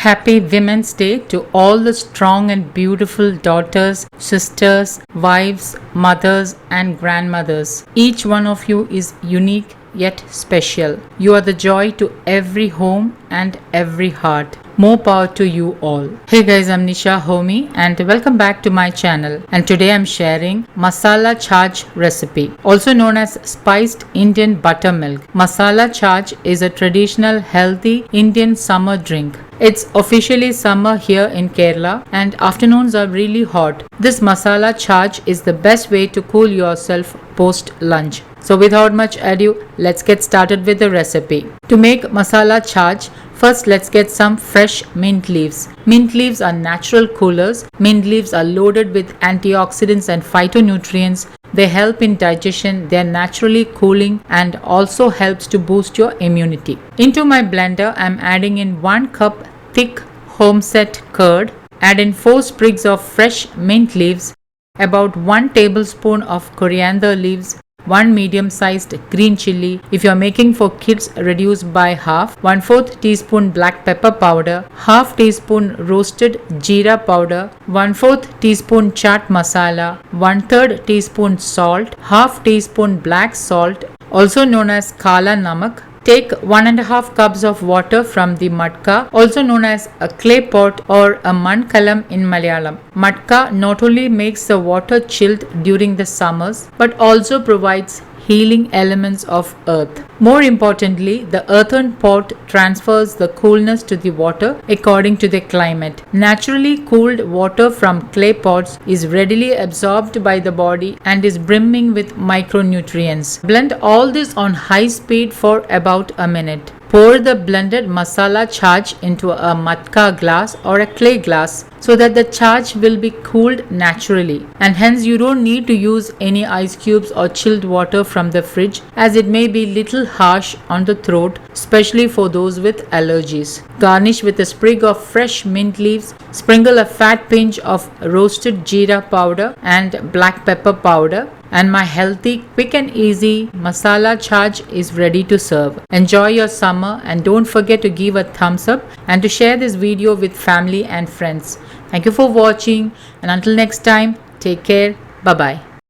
Happy Women's Day to all the strong and beautiful daughters, sisters, wives, mothers, and grandmothers. Each one of you is unique yet special. You are the joy to every home and every heart. More power to you all. Hey guys, I'm Nisa Homey and welcome back to my channel. And today I'm sharing Masala chaat recipe, also known as spiced Indian buttermilk. Masala chaat is a traditional healthy Indian summer drink. It's officially summer here in Kerala and afternoons are really hot. This masala chaat is the best way to cool yourself post lunch. So without much ado, let's get started with the recipe. To make masala chaat, first let's get some fresh mint leaves. Mint leaves are natural coolers. Mint leaves are loaded with antioxidants and phytonutrients. They help in digestion, they are naturally cooling and also helps to boost your immunity. Into my blender, I am adding in 1 cup thick home-set curd. Add in 4 sprigs of fresh mint leaves, about 1 tablespoon of coriander leaves, 1 medium-sized green chilli. If you are making for kids, reduce by half. 1/4 teaspoon black pepper powder, half teaspoon roasted jeera powder, 1/4 teaspoon chaat masala, 1/3 teaspoon salt, half teaspoon black salt, also known as kala namak. Take 1.5 cups of water from the matkha, also known as a clay pot or a mankalam in Malayalam. Matkha not only makes the water chilled during the summers, but also provides healing elements of earth. More importantly, the earthen pot transfers the coolness to the water according to the climate. Naturally cooled water from clay pots is readily absorbed by the body and is brimming with micronutrients. Blend all this on high speed for about a minute. Pour the blended masala chaat into a matkha glass or a clay glass so that the chaat will be cooled naturally, and hence you don't need to use any ice cubes or chilled water from the fridge, as it may be little harsh on the throat, especially for those with allergies. Garnish with a sprig of fresh mint leaves. Sprinkle a fat pinch of roasted jeera powder and black pepper powder. And my healthy, quick and easy masala chaat is ready to serve. Enjoy your summer and don't forget to give a thumbs up and to share this video with family and friends. Thank you for watching and until next time, take care. Bye bye.